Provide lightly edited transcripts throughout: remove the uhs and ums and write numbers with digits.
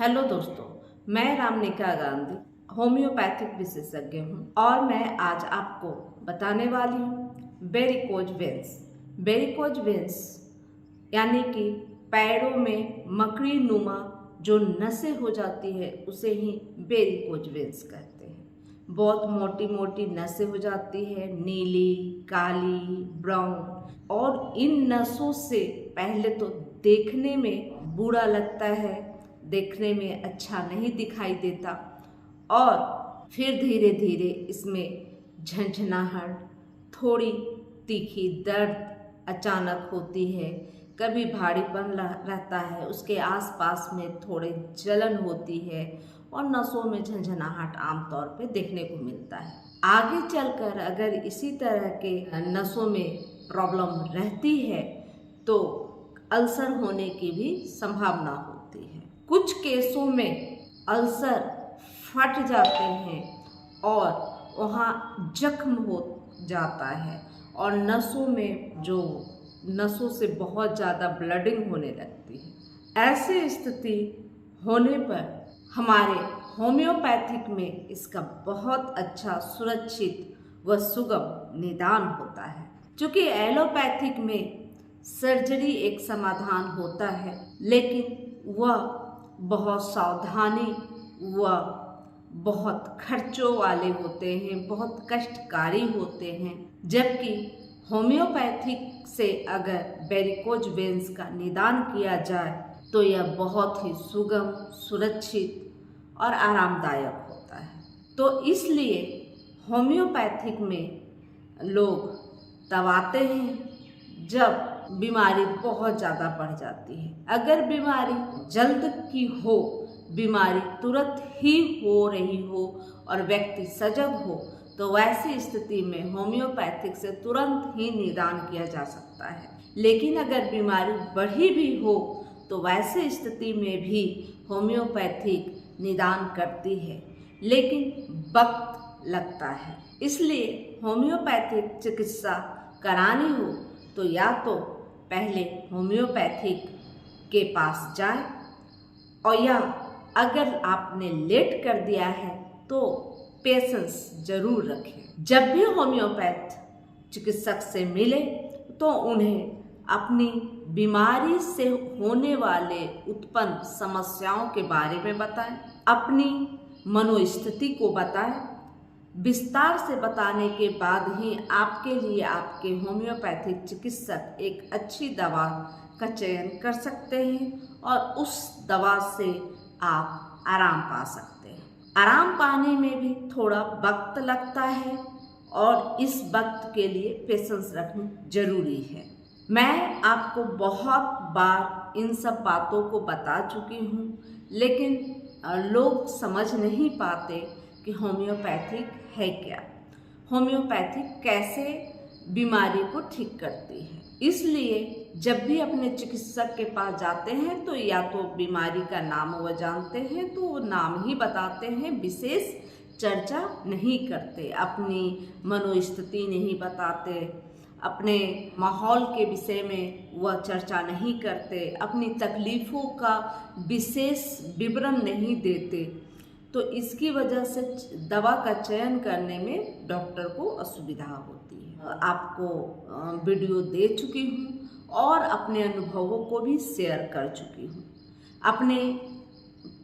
Hello दोस्तों, मैं रामनिका Gandhi homeopathic विशेषज्ञ हूँ और मैं आज आपको बताने वाली हूँ वेरिकोज वेन्स। वेरिकोज वेन्स यानी कि पैरों में मकड़ी नुमा जो नसें हो जाती है उसे ही वेरिकोज वेन्स कहते हैं। बहुत मोटी मोटी नसें हो जाती है, नीली, काली, ब्राउन, और इन नसों से पहले तो देखने में बुरा लगता है, देखने में अच्छा नहीं दिखाई देता और फिर धीरे धीरे इसमें झंझनाहट, थोड़ी तीखी दर्द अचानक होती है, कभी भारीपन रहता है, उसके आसपास में थोड़े जलन होती है और नसों में झंझनाहट आमतौर पे देखने को मिलता है। आगे चलकर अगर इसी तरह के नसों में प्रॉब्लम रहती है तो अल्सर होने की भी संभावना होती है। कुछ केसों में अल्सर फट जाते हैं और वहाँ जख्म हो जाता है और नसों से बहुत ज़्यादा ब्लडिंग होने लगती है। ऐसी स्थिति होने पर हमारे होम्योपैथिक में इसका बहुत अच्छा, सुरक्षित व सुगम निदान होता है। क्योंकि एलोपैथिक में सर्जरी एक समाधान होता है, लेकिन वह बहुत सावधानी व बहुत खर्चों वाले होते हैं, बहुत कष्टकारी होते हैं। जबकि होम्योपैथिक से अगर वेरिकोज वेन्स का निदान किया जाए तो यह बहुत ही सुगम, सुरक्षित और आरामदायक होता है। तो इसलिए होम्योपैथिक में लोग दवाते हैं जब बीमारी बहुत ज़्यादा बढ़ जाती है। अगर बीमारी जल्द की हो, बीमारी तुरंत ही हो रही हो और व्यक्ति सजग हो, तो वैसी स्थिति में होम्योपैथिक से तुरंत ही निदान किया जा सकता है। लेकिन अगर बीमारी बढ़ी भी हो तो वैसी स्थिति में भी होम्योपैथिक निदान करती है, लेकिन वक्त लगता है। इसलिए होम्योपैथिक चिकित्सा करानी हो तो या तो पहले होम्योपैथिक के पास जाए, और या अगर आपने लेट कर दिया है तो पेशेंस जरूर रखें। जब भी होम्योपैथ चिकित्सक से मिले तो उन्हें अपनी बीमारी से होने वाले उत्पन्न समस्याओं के बारे में बताएं, अपनी मनोस्थिति को बताएं। विस्तार से बताने के बाद ही आपके लिए आपके होम्योपैथिक चिकित्सक एक अच्छी दवा का चयन कर सकते हैं और उस दवा से आप आराम पा सकते हैं। आराम पाने में भी थोड़ा वक्त लगता है और इस वक्त के लिए पेशेंस रखना जरूरी है। मैं आपको बहुत बार इन सब बातों को बता चुकी हूँ, लेकिन लोग समझ नहीं पाते कि होम्योपैथिक है क्या, होम्योपैथिक कैसे बीमारी को ठीक करती है। इसलिए जब भी अपने चिकित्सक के पास जाते हैं तो या तो बीमारी का नाम वह जानते हैं तो वो नाम ही बताते हैं, विशेष चर्चा नहीं करते, अपनी मनोस्थिति नहीं बताते, अपने माहौल के विषय में वह चर्चा नहीं करते, अपनी तकलीफ़ों का विशेष विवरण नहीं देते। तो इसकी वजह से दवा का चयन करने में डॉक्टर को असुविधा होती है। आपको वीडियो दे चुकी हूँ और अपने अनुभवों को भी शेयर कर चुकी हूँ। अपने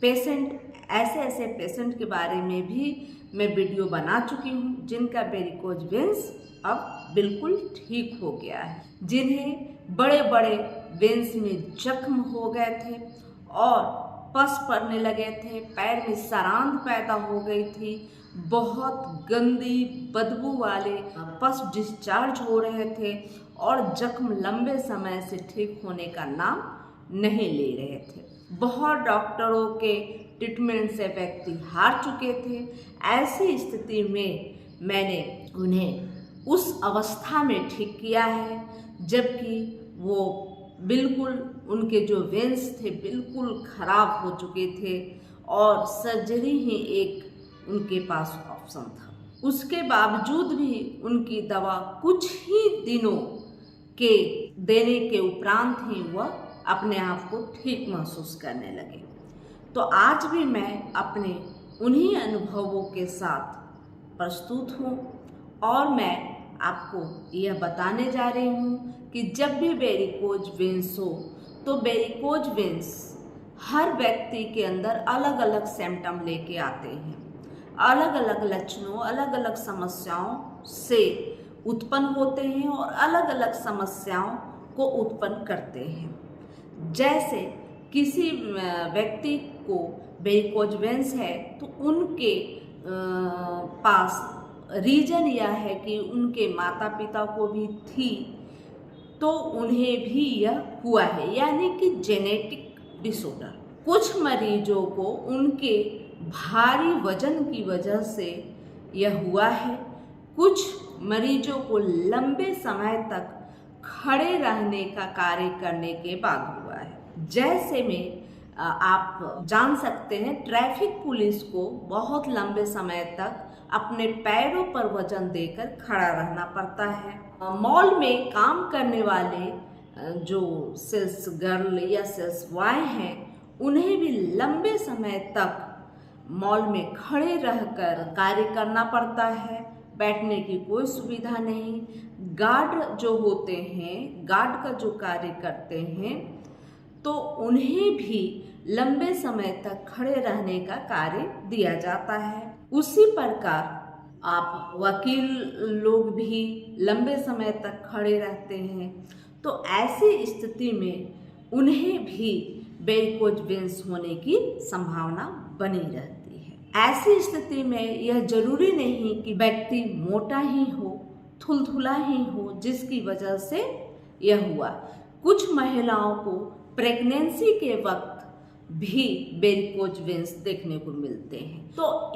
ऐसे पेशेंट के बारे में भी मैं वीडियो बना चुकी हूँ जिनका वेरिकोज वेन्स अब बिल्कुल ठीक हो गया है, जिन्हें बड़े बड़े वेन्स में जख्म हो गए थे और पस पड़ने लगे थे, पैर में सरांध पैदा हो गई थी, बहुत गंदी बदबू वाले पस डिस्चार्ज हो रहे थे और जख्म लंबे समय से ठीक होने का नाम नहीं ले रहे थे। बहुत डॉक्टरों के ट्रीटमेंट से व्यक्ति हार चुके थे। ऐसी स्थिति में मैंने उन्हें उस अवस्था में ठीक किया है जबकि वो बिल्कुल, उनके जो वेन्स थे बिल्कुल खराब हो चुके थे और सर्जरी ही एक उनके पास ऑप्शन था। उसके बावजूद भी उनकी दवा कुछ ही दिनों के देने के उपरांत ही वह अपने आप को ठीक महसूस करने लगे। तो आज भी मैं अपने उन्हीं अनुभवों के साथ प्रस्तुत हूँ और मैं आपको यह बताने जा रही हूँ कि जब भी वेरिकोज वेन्स हो तो वेरिकोज वेन्स हर व्यक्ति के अंदर अलग अलग सिम्टम लेके आते हैं, अलग अलग लक्षणों, अलग अलग समस्याओं से उत्पन्न होते हैं और अलग अलग समस्याओं को उत्पन्न करते हैं। जैसे किसी व्यक्ति को वेरिकोज वेन्स है तो उनके पास रीजन यह है कि उनके माता पिता को भी थी तो उन्हें भी यह हुआ है, यानी कि जेनेटिक डिसऑर्डर। कुछ मरीजों को उनके भारी वजन की वजह से यह हुआ है, कुछ मरीजों को लंबे समय तक खड़े रहने का कार्य करने के बाद हुआ है। जैसे में आप जान सकते हैं ट्रैफिक पुलिस को बहुत लंबे समय तक अपने पैरों पर वजन देकर खड़ा रहना पड़ता है। मॉल में काम करने वाले जो सेल्स गर्ल या सेल्स बॉय हैं उन्हें भी लंबे समय तक मॉल में खड़े रहकर कार्य करना पड़ता है, बैठने की कोई सुविधा नहीं। गार्ड जो होते हैं, गार्ड का जो कार्य करते हैं तो उन्हें भी लंबे समय तक खड़े रहने का कार्य दिया जाता है। उसी प्रकार आप वकील लोग भी लंबे समय तक खड़े रहते हैं, तो ऐसी स्थिति में उन्हें भी वेरिकोज वेन्स होने की संभावना बनी रहती है। ऐसी स्थिति में यह जरूरी नहीं कि व्यक्ति मोटा ही हो, थुलथुला ही हो जिसकी वजह से यह हुआ। कुछ महिलाओं को प्रेगनेंसी के वक्त भी वेरिकोज वेन्स देखने को मिलते हैं। तो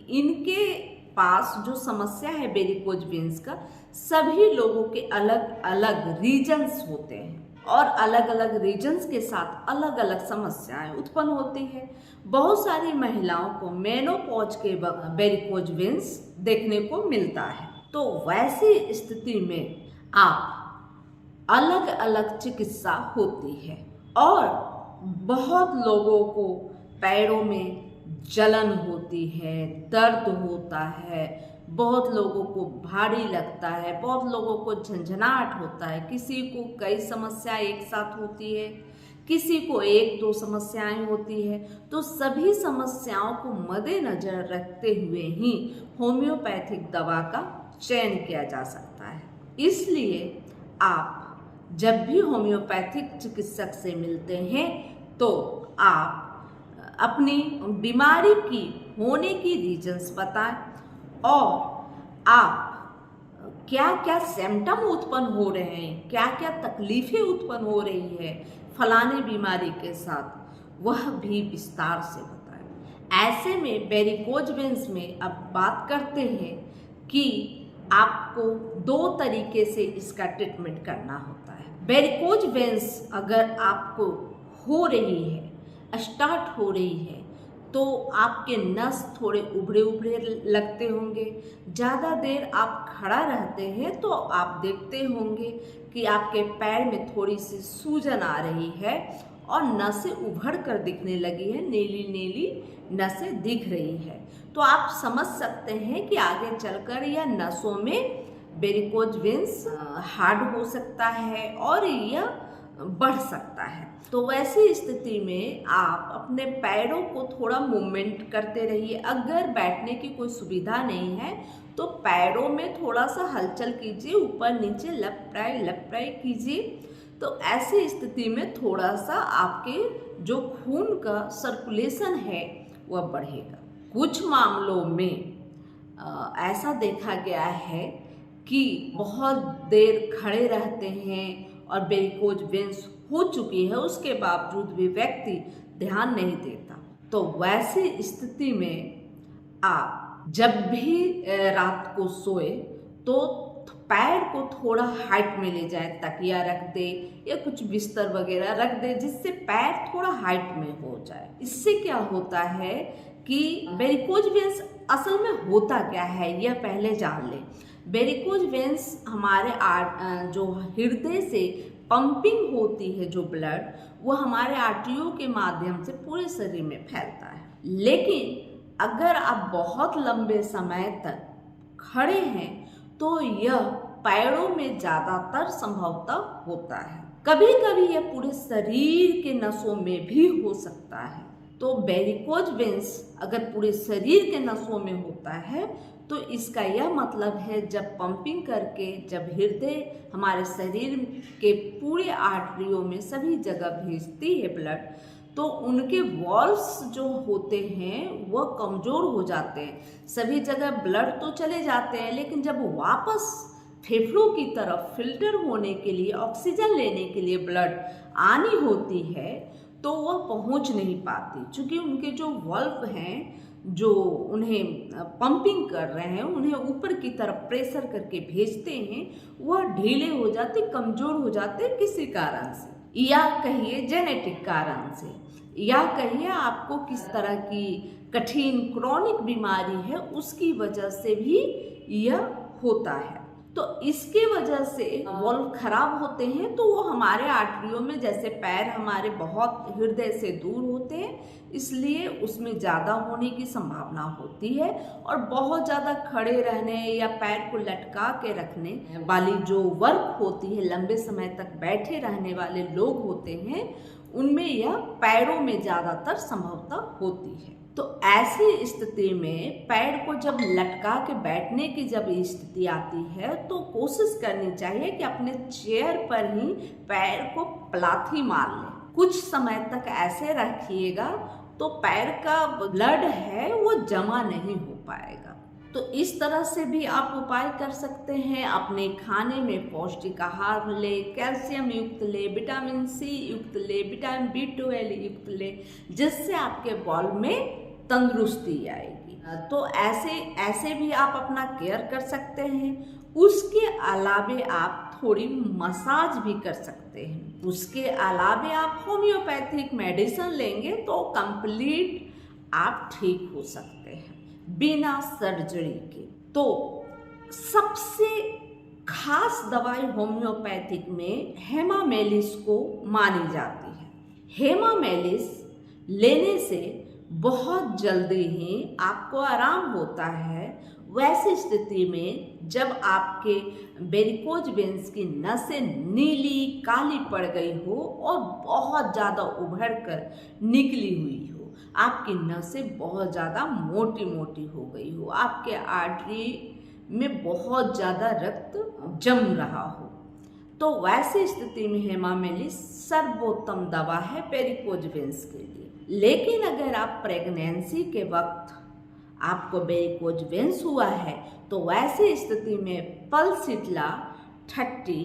इनके पास जो समस्या है वेरिकोज वेन्स का, सभी लोगों के अलग अलग रीजन्स होते हैं और अलग अलग रीजन्स के साथ अलग अलग समस्याएं उत्पन्न होती है। बहुत सारी महिलाओं को मेनोपॉज के वक्त वेरिकोज वेन्स देखने को मिलता है। तो वैसी स्थिति में आप अलग अलग चिकित्सा होती है और बहुत लोगों को पैरों में जलन होती है, दर्द होता है, बहुत लोगों को भारी लगता है, बहुत लोगों को झंझनाहट होता है, किसी को कई समस्या एक साथ होती है, किसी को एक दो समस्याएं होती है। तो सभी समस्याओं को मद्देनजर रखते हुए ही होम्योपैथिक दवा का चयन किया जा सकता है। इसलिए आप जब भी होम्योपैथिक चिकित्सक से मिलते हैं तो आप अपनी बीमारी की होने की रीजन्स बताएं और आप क्या क्या सिम्टम उत्पन्न हो रहे हैं, क्या क्या तकलीफें उत्पन्न हो रही है फलाने बीमारी के साथ, वह भी विस्तार से बताएं। ऐसे में वेरिकोज वेन्स में अब बात करते हैं कि आपको दो तरीके से इसका ट्रीटमेंट करना होता है। वेरिकोज वेन्स अगर आपको हो रही है, स्टार्ट हो रही है, तो आपके नस थोड़े उभरे उभरे लगते होंगे। ज़्यादा देर आप खड़ा रहते हैं तो आप देखते होंगे कि आपके पैर में थोड़ी सी सूजन आ रही है और नसें उभड़ कर दिखने लगी है, नीली नीली नसें दिख रही है। तो आप समझ सकते हैं कि आगे चलकर यह नसों में वेरिकोज वेन्स हार्ड हो सकता है और यह बढ़ सकता है। तो वैसी स्थिति में आप अपने पैरों को थोड़ा मूवमेंट करते रहिए। अगर बैठने की कोई सुविधा नहीं है तो पैरों में थोड़ा सा हलचल कीजिए, ऊपर नीचे लेफ्ट राइट कीजिए। तो ऐसी स्थिति में थोड़ा सा आपके जो खून का सर्कुलेशन है वह बढ़ेगा। कुछ मामलों में ऐसा देखा गया है कि बहुत देर खड़े रहते हैं और वेरिकोज वेन्स हो चुकी है, उसके बावजूद भी व्यक्ति ध्यान नहीं देता। तो वैसी स्थिति में आप जब भी रात को सोए तो पैर को थोड़ा हाइट में ले जाए, तकिया रख दे या कुछ बिस्तर वगैरह रख दे जिससे पैर थोड़ा हाइट में हो जाए। इससे क्या होता है कि वेरिकोज वेन्स असल में होता क्या है यह पहले जान लें। वेरिकोज वेन्स हमारे जो हृदय से पंपिंग होती है जो ब्लड, वो हमारे आर्टरियों के माध्यम से पूरे शरीर में फैलता है। लेकिन अगर आप बहुत लंबे समय तक खड़े हैं तो यह पैरों में ज़्यादातर संभवतः होता है। कभी कभी यह पूरे शरीर के नसों में भी हो सकता है। तो वेरिकोज वेन्स अगर पूरे शरीर के नसों में होता है तो इसका यह मतलब है जब पंपिंग करके जब हृदय हमारे शरीर के पूरे आर्टरियों में सभी जगह भेजती है ब्लड, तो उनके वॉल्व्स जो होते हैं वह कमज़ोर हो जाते हैं। सभी जगह ब्लड तो चले जाते हैं, लेकिन जब वापस फेफड़ों की तरफ फिल्टर होने के लिए, ऑक्सीजन लेने के लिए ब्लड आनी होती है तो वह पहुंच नहीं पाती, क्योंकि उनके जो वॉल्व हैं जो उन्हें पंपिंग कर रहे हैं, उन्हें ऊपर की तरफ प्रेशर करके भेजते हैं, वह ढीले हो जाते, कमज़ोर हो जाते किसी कारण से, या कहिए जेनेटिक कारण से, या कहिए आपको किस तरह की कठिन क्रॉनिक बीमारी है उसकी वजह से भी यह होता है। तो इसके वजह से वॉल्व खराब होते हैं तो वो हमारे आर्टरियों में, जैसे पैर हमारे बहुत हृदय से दूर होते हैं इसलिए उसमें ज़्यादा होने की संभावना होती है, और बहुत ज़्यादा खड़े रहने या पैर को लटका के रखने वाली जो वर्क होती है, लंबे समय तक बैठे रहने वाले लोग होते हैं, उनमें यह पैरों में ज़्यादातर संभवतः होती है। तो ऐसी स्थिति में पैर को जब लटका के बैठने की जब स्थिति आती है तो कोशिश करनी चाहिए कि अपने चेयर पर ही पैर को पलाथी मार लें। कुछ समय तक ऐसे रखिएगा तो पैर का ब्लड है वो जमा नहीं हो पाएगा। तो इस तरह से भी आप उपाय कर सकते हैं। अपने खाने में पौष्टिक आहार ले, कैल्शियम युक्त ले, विटामिन सी युक्त ले, विटामिन B12 युक्त ले, जिससे आपके बॉल में तंदुरुस्ती आएगी। तो ऐसे भी आप अपना केयर कर सकते हैं। उसके अलावे आप थोड़ी मसाज भी कर सकते हैं। उसके अलावे आप होम्योपैथिक मेडिसिन लेंगे तो कंप्लीट आप ठीक हो सकते हैं बिना सर्जरी के। तो सबसे खास दवाई होम्योपैथिक में हेमामेलिस को मानी जाती है। हेमामेलिस लेने से बहुत जल्दी ही आपको आराम होता है। वैसी स्थिति में जब आपके वेरिकोज वेन्स की नसें नीली काली पड़ गई हो और बहुत ज़्यादा उभर कर निकली हुई हो, आपकी नसें बहुत ज़्यादा मोटी मोटी हो गई हो, आपके आर्टरी में बहुत ज़्यादा रक्त जम रहा हो, तो वैसी स्थिति में हेमामेलिस सर्वोत्तम दवा है वेरिकोज वेन्स के लिए। लेकिन अगर आप प्रेगनेंसी के वक्त आपको वेरिकोज वेन्स हुआ है तो वैसी स्थिति में पल्सिट्ला 30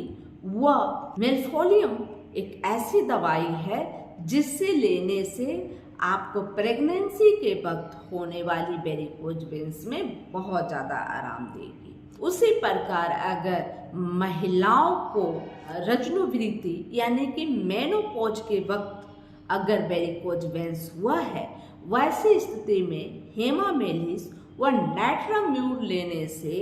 व मेल्फोलियम एक ऐसी दवाई है जिससे लेने से आपको प्रेगनेंसी के वक्त होने वाली वेरिकोज वेन्स में बहुत ज़्यादा आराम देगी। उसी प्रकार अगर महिलाओं को रजनोवृत्ति यानी कि मेनोपॉज के वक्त अगर वेरिकोज वेन्स हुआ है, वैसी स्थिति में हेमामेलिस व नैट्राम्यूर लेने से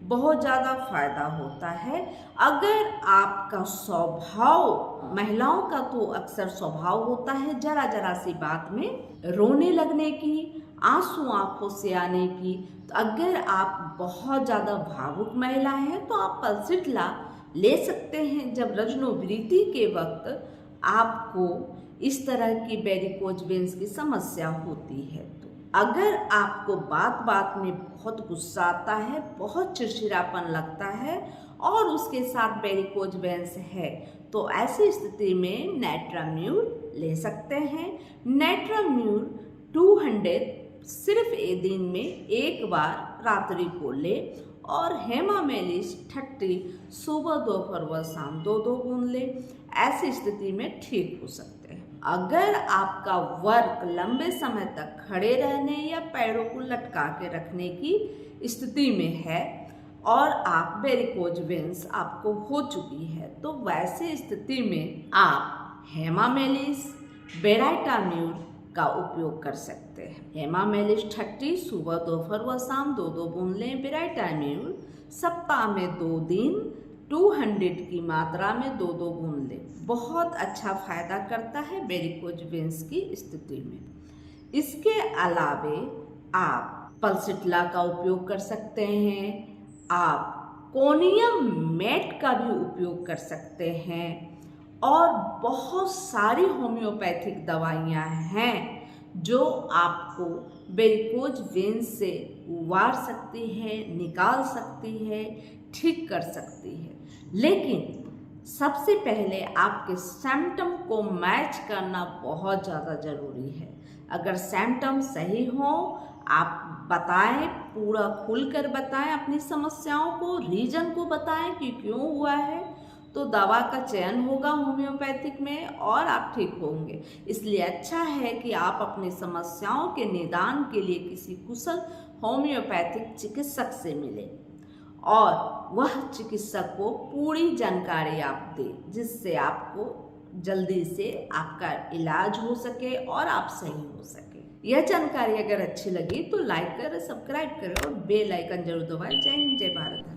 बहुत ज़्यादा फायदा होता है। अगर आपका स्वभाव, महिलाओं का तो अक्सर स्वभाव होता है जरा जरा सी बात में रोने लगने की, आंसू आंखों से आने की, तो अगर आप बहुत ज़्यादा भावुक महिला हैं तो आप पल्सिट्ला ले सकते हैं। जब रजनोवृत्ति के वक्त आपको इस तरह की वेरिकोज वेन्स की समस्या होती है, तो अगर आपको बात बात में बहुत गुस्सा आता है, बहुत चिड़चिड़ापन लगता है और उसके साथ वेरिकोज वेन्स है, तो ऐसी स्थिति में नैट्राम्यूर ले सकते हैं। नैट्राम्यूर 200 सिर्फ एक दिन में एक बार रात्रि को ले, और हेमामेलिस 30 सुबह दोपहर व शाम 2-2 बूंद ले। ऐसी स्थिति में ठीक हो सकते हैं। अगर आपका वर्क लंबे समय तक खड़े रहने या पैरों को लटका के रखने की स्थिति में है और आप वेरिकोज वेन्स आपको हो चुकी है, तो वैसे स्थिति में आप हेमामेलिस बेराइटाम्यूर का उपयोग कर सकते हैं। हेमामेलिस 30 सुबह दोपहर व शाम 2-2 बूंद लें। बेराइटाम्यूर सप्ताह में 2 दिन 200 की मात्रा में 2-2 बूंद लें। बहुत अच्छा फायदा करता है वेरिकोज वेन्स की स्थिति में। इसके अलावे आप पल्सिटला का उपयोग कर सकते हैं, आप कोनियम मैट का भी उपयोग कर सकते हैं और बहुत सारी होम्योपैथिक दवाइयाँ हैं जो आपको वेरिकोज वेन्स से उबार सकती है, निकाल सकती है, ठीक कर सकती है। लेकिन सबसे पहले आपके सिम्टम को मैच करना बहुत ज़्यादा ज़रूरी है। अगर सिम्टम सही हो, आप बताएं, पूरा खुलकर बताएं अपनी समस्याओं को, रीजन को बताएं कि क्यों हुआ है, तो दवा का चयन होगा होम्योपैथिक में और आप ठीक होंगे। इसलिए अच्छा है कि आप अपनी समस्याओं के निदान के लिए किसी कुशल होम्योपैथिक चिकित्सक से मिलें और वह चिकित्सक को पूरी जानकारी आप दें, जिससे आपको जल्दी से आपका इलाज हो सके और आप सही हो सके। यह जानकारी अगर अच्छी लगी तो लाइक करें, सब्सक्राइब करें और बेल आइकन जरूर दबाएं। जय हिंद, जय भारत।